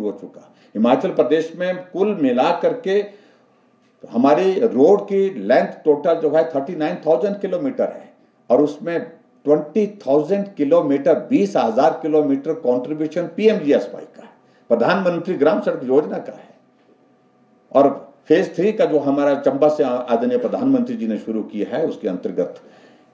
हो चुका। हिमाचल प्रदेश में कुल मिला करके हमारी रोड की लेंथ टोटल जो है 39,000 किलोमीटर है और उसमें 20,000 किलोमीटर 20,000 किलोमीटर कंट्रीब्यूशन पीएमजीएसवाई का है, प्रधानमंत्री ग्राम सड़क योजना का है। और फेज 3 का जो हमारा चंबा से आदरणीय प्रधानमंत्री जी ने शुरू किया है, उसके अंतर्गत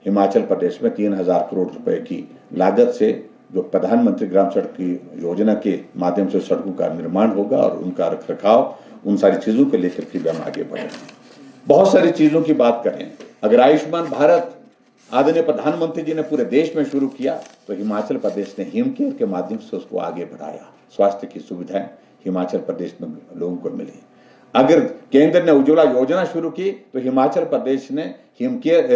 हिमाचल प्रदेश में 3,000 करोड़ रुपए की लागत से जो प्रधानमंत्री ग्राम सड़क की योजना के माध्यम से सड़कों का निर्माण होगा और उनका रखरखाव, उन सारी चीजों को लेकर के भी हम आगे बढ़े। बहुत सारी चीजों की बात करें, अगर आयुष्मान भारत आदरणीय प्रधानमंत्री जी ने पूरे देश में शुरू किया तो हिमाचल प्रदेश ने हिम केयर के माध्यम से उसको आगे बढ़ाया। स्वास्थ्य की सुविधाएं हिमाचल प्रदेश में लोगों को मिली। अगर केंद्र ने उज्ज्वला योजना शुरू की तो हिमाचल प्रदेश ने हिम केयर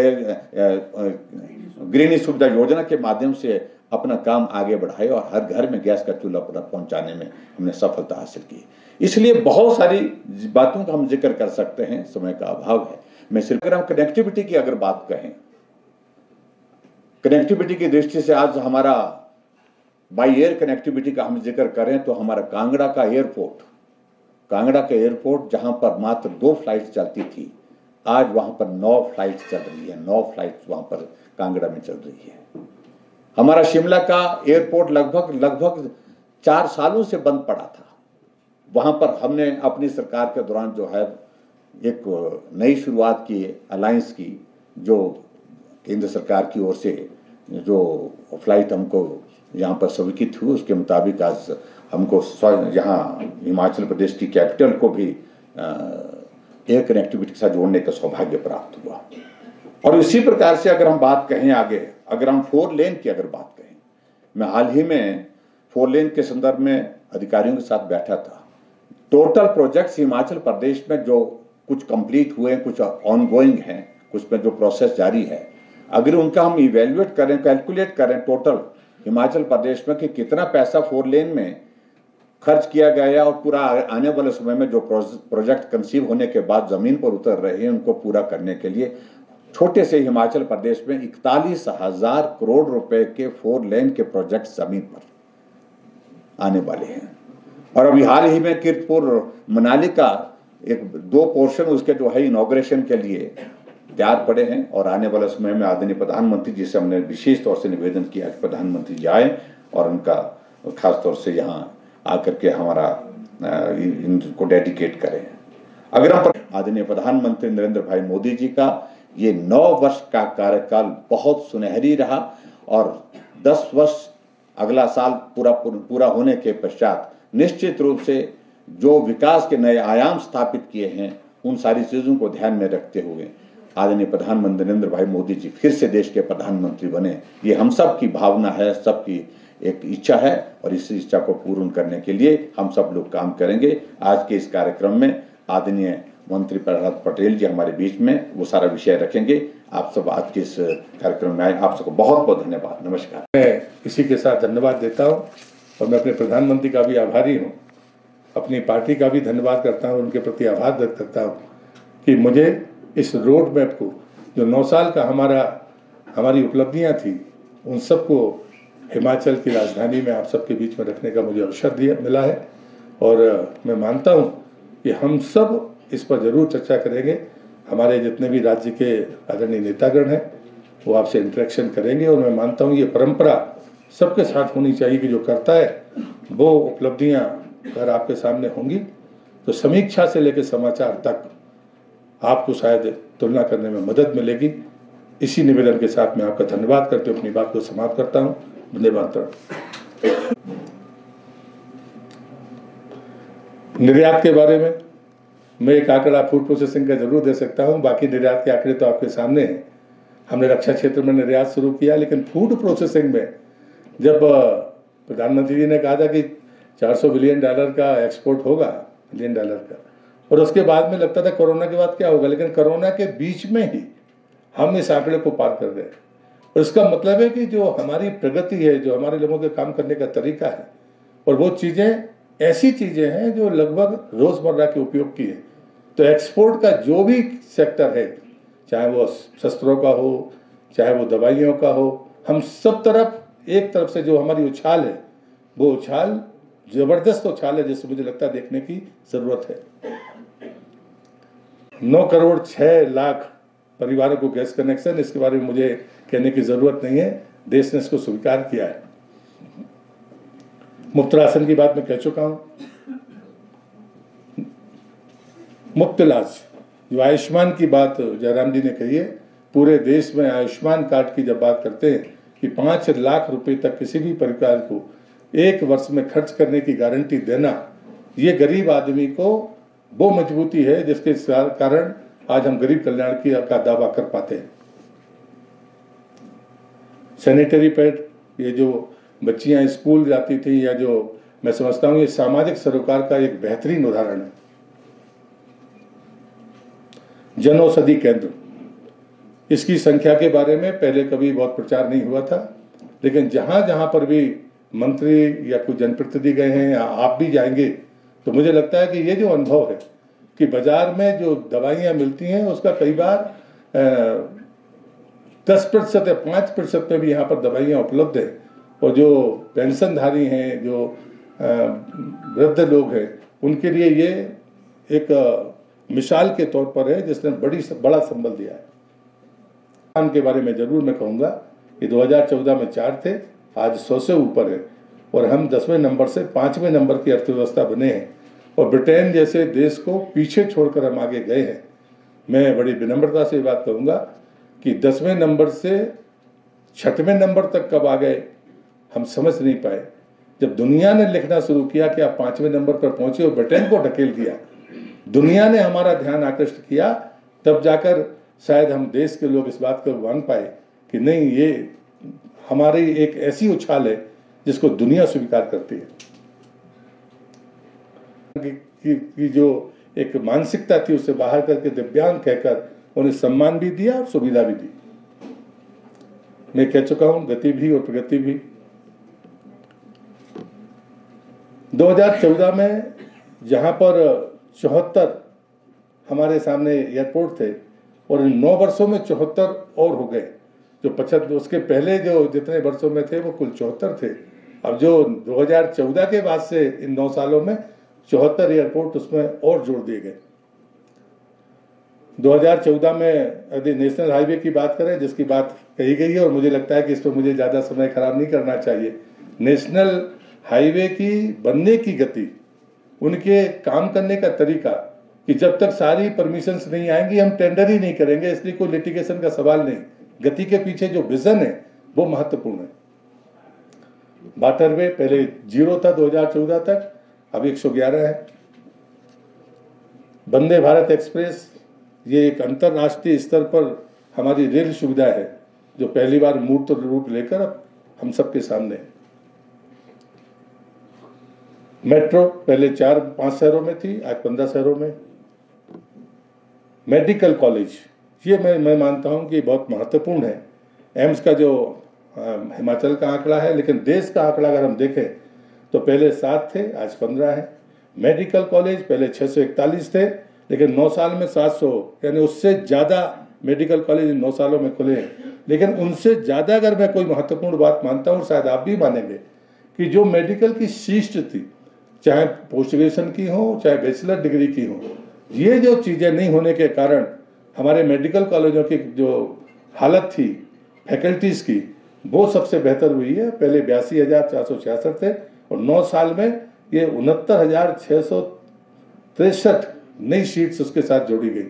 गृहिणी सुविधा योजना के माध्यम से अपना काम आगे बढ़ाया और हर घर में गैस का चूल्हा पहुंचाने में हमने सफलता हासिल की। इसलिए बहुत सारी बातों का हम जिक्र कर सकते हैं, समय का अभाव है। मैं सिर्फ अगर हम कनेक्टिविटी की अगर बात कहें, कनेक्टिविटी की दृष्टि से आज हमारा बाई एयर कनेक्टिविटी का हम जिक्र करें तो हमारा कांगड़ा का एयरपोर्ट जहां पर मात्र 2 फ्लाइट चलती थी, आज वहां पर 9 फ्लाइट चल रही है। 9 फ्लाइट वहां पर कांगड़ा में चल रही है। हमारा शिमला का एयरपोर्ट लगभग 4 सालों से बंद पड़ा था। वहां पर हमने अपनी सरकार के दौरान जो है एक नई शुरुआत की, अलायंस की, जो केंद्र सरकार की ओर से जो फ्लाइट हमको यहाँ पर स्वीकृत हुई, उसके मुताबिक आज हमको यहाँ हिमाचल प्रदेश की कैपिटल को भी एयर कनेक्टिविटी के साथ जोड़ने का सौभाग्य प्राप्त हुआ। और इसी प्रकार से अगर हम बात कहें आगे, अगर हम 4 लेन की अगर बात कहें, मैं हाल ही में 4 लेन के संदर्भ में अधिकारियों के साथ बैठा था। टोटल प्रोजेक्ट्स हिमाचल प्रदेश में जो कुछ कंप्लीट हुए, कुछ ऑनगोइंग हैं, कुछ में जो प्रोसेस जारी है, अगर उनका हम इवेल्युएट करें, कैलकुलेट करें टोटल हिमाचल प्रदेश में कि कितना पैसा 4 लेन में खर्च किया गया और पूरा आने वाले समय में जो प्रोजेक्ट कंसीव होने के बाद जमीन पर उतर रहे हैं उनको पूरा करने के लिए छोटे से हिमाचल प्रदेश में 41,000 करोड़ रुपए के 4 लेन के प्रोजेक्ट जमीन पर आने वाले हैं। और अभी हाल ही में कीरतपुर मनाली का 2 पोर्शन उसके जो है इनॉग्रेशन के लिए तैयार पड़े हैं और आने वाले समय में आदरणीय प्रधानमंत्री जी से हमने विशेष तौर से निवेदन किया कि प्रधानमंत्री जी आए और उनका खास तौर से यहाँ आकर के हमारा इनको डेडिकेट करें। अगर हम आदरणीय प्रधानमंत्री नरेंद्र भाई मोदी जी का ये 9 वर्ष का कार्यकाल बहुत सुनहरी रहा और 10 वर्ष अगला साल पूरा होने के पश्चात निश्चित रूप से जो विकास के नए आयाम स्थापित किए हैं उन सारी चीजों को ध्यान में रखते हुए आदरणीय प्रधानमंत्री नरेंद्र भाई मोदी जी फिर से देश के प्रधानमंत्री बने, ये हम सब की भावना है, सबकी एक इच्छा है और इस इच्छा को पूर्ण करने के लिए हम सब लोग काम करेंगे। आज के इस कार्यक्रम में आदरणीय मंत्री प्रहलाद पटेल जी हमारे बीच में वो सारा विषय रखेंगे। आप सब आज के इस कार्यक्रम में आए, आप सबको बहुत बहुत धन्यवाद। नमस्कार। मैं इसी के साथ धन्यवाद देता हूँ और मैं अपने प्रधानमंत्री का भी आभारी हूँ, अपनी पार्टी का भी धन्यवाद करता हूँ, उनके प्रति आभार व्यक्त करता हूँ कि मुझे इस रोड मैप को जो 9 साल का हमारी उपलब्धियाँ थी उन सबको हिमाचल की राजधानी में आप सबके बीच में रखने का मुझे अवसर मिला है। और मैं मानता हूँ कि हम सब इस पर जरूर चर्चा करेंगे। हमारे जितने भी राज्य के आदरणीय नेतागण हैं वो आपसे इंटरेक्शन करेंगे और मैं मानता हूँ ये परंपरा सबके साथ होनी चाहिए कि जो करता है वो उपलब्धियाँ अगर आपके सामने होंगी तो समीक्षा से लेकर समाचार तक आपको शायद तुलना करने में मदद मिलेगी। इसी निवेदन के साथ मैं आपका धन्यवाद करते हुए अपनी बात को समाप्त करता हूँ। धन्यवाद। निर्यात के बारे में मैं एक आंकड़ा फूड प्रोसेसिंग का जरूर दे सकता हूँ, बाकी निर्यात के आंकड़े तो आपके सामने हैं। हमने रक्षा क्षेत्र में निर्यात शुरू किया, लेकिन फूड प्रोसेसिंग में जब प्रधानमंत्री जी ने कहा था कि $400 बिलियन का एक्सपोर्ट होगा, $1 बिलियन का, और उसके बाद में लगता था कोरोना के बाद क्या होगा, लेकिन कोरोना के बीच में ही हम इस आंकड़े को पार कर गए। और इसका मतलब है कि जो हमारी प्रगति है, जो हमारे लोगों के काम करने का तरीका है, और वो चीज़ें ऐसी चीज़ें हैं जो लगभग रोज़मर्रा के उपयोग की है। तो एक्सपोर्ट का जो भी सेक्टर है, चाहे वो शस्त्रों का हो, चाहे वो दवाइयों का हो, हम सब तरफ एक तरफ से जो हमारी उछाल है वो उछाल जबरदस्त उछाल है जिससे मुझे लगता है देखने की जरूरत है। 9 करोड़ 6 लाख परिवारों को गैस कनेक्शन, इसके बारे में मुझे कहने की जरूरत नहीं है, देश ने इसको स्वीकार किया है। मुफ्त राशन की बात मैं कह चुका हूं। मुफ्त इलाज, जो आयुष्मान की बात जयराम जी ने कही है, पूरे देश में आयुष्मान कार्ड की जब बात करते हैं कि 5 लाख रुपए तक किसी भी परिवार को 1 वर्ष में खर्च करने की गारंटी देना, ये गरीब आदमी को वो मजबूती है जिसके कारण आज हम गरीब कल्याण का दावा कर पाते हैं। सैनिटरी पैड, ये जो बच्चियां स्कूल जाती थी, या जो मैं समझता हूं ये सामाजिक सरोकार का एक बेहतरीन उदाहरण है। जन औषधि केंद्र, इसकी संख्या के बारे में पहले कभी बहुत प्रचार नहीं हुआ था, लेकिन जहां जहां पर भी मंत्री या कोई जनप्रतिनिधि गए हैं या आप भी जाएंगे तो मुझे लगता है कि ये जो अनुभव है कि बाजार में जो दवाइयाँ मिलती हैं उसका कई बार 10% या 5% में भी यहाँ पर दवाइयाँ उपलब्ध है, और जो पेंशनधारी हैं, जो वृद्ध लोग हैं, उनके लिए ये एक मिसाल के तौर पर है जिसने बड़ा संबल दिया है। के बारे में जरूर मैं कहूँगा कि 2014 में 4 थे, आज 100 से ऊपर है, और हम 10वें नंबर से 5वें नंबर की अर्थव्यवस्था बने हैं, और ब्रिटेन जैसे देश को पीछे छोड़कर हम आगे गए हैं। मैं बड़ी विनम्रता से बात कहूँगा कि 10वें नंबर से 6वें नंबर तक कब आ गए हम समझ नहीं पाए। जब दुनिया ने लिखना शुरू किया कि आप 5वें नंबर पर पहुंचे और ब्रिटेन को ढकेल दिया, दुनिया ने हमारा ध्यान आकृष्ट किया, तब जाकर शायद हम देश के लोग इस बात को मान पाए कि नहीं, ये हमारी एक ऐसी उछाल है जिसको दुनिया स्वीकार करती है। कि जो एक मानसिकता थी उससे बाहर करके दिव्यांग कहकर उन्हें सम्मान भी दिया और सुविधा भी दी। मैं कह चुका हूं, गति भी और प्रगति भी। 2014 में जहां पर 74 हमारे सामने एयरपोर्ट थे, और इन 9 वर्षों में 74 और हो गए। जो 75 उसके पहले जो जितने वर्षों में थे वो कुल 74 थे। अब जो 2014 के बाद से इन 9 सालों में 74 एयरपोर्ट उसमें और जोड़ दिए गए। 2014 में यदि नेशनल हाईवे की बात करें, जिसकी बात कही गई है, और मुझे लगता है कि इस पर मुझे ज़्यादा समय खराब नहीं करना चाहिए। नेशनल हाईवे की बनने की गति, उनके काम करने का तरीका, कि जब तक सारी परमिशंस नहीं आएंगी हम टेंडर ही नहीं करेंगे, इसलिए कोई लिटिगेशन का सवाल नहीं। गति के पीछे जो विजन है वो महत्वपूर्ण है। वाटरवे पहले 0 था 2014 तक, अब 111 है। वंदे भारत एक्सप्रेस, ये एक अंतरराष्ट्रीय स्तर पर हमारी रेल सुविधा है जो पहली बार मूर्त रूप लेकर अब हम सबके सामने है। मेट्रो पहले 4-5 शहरों में थी, आज 15 शहरों में। मेडिकल कॉलेज, ये मैं मानता हूं कि बहुत महत्वपूर्ण है। एम्स का जो हिमाचल का आंकड़ा है, लेकिन देश का आंकड़ा अगर हम देखें तो पहले 7 थे, आज 15 है। मेडिकल कॉलेज पहले 641 थे, लेकिन 9 साल में 700, यानी उससे ज़्यादा मेडिकल कॉलेज इन 9 सालों में खुले हैं। लेकिन उनसे ज़्यादा अगर मैं कोई महत्वपूर्ण बात मानता हूँ, शायद आप भी मानेंगे, कि जो मेडिकल की शीर्ष थी, चाहे पोस्ट ग्रेजुएशन की हो चाहे बैचलर डिग्री की हो, ये जो चीज़ें नहीं होने के कारण हमारे मेडिकल कॉलेजों की जो हालत थी फैकल्टीज़ की, वो सबसे बेहतर हुई है। पहले 82,466 थे, और 9 साल में ये 69,663 नई सीट्स उसके साथ जोड़ी गई।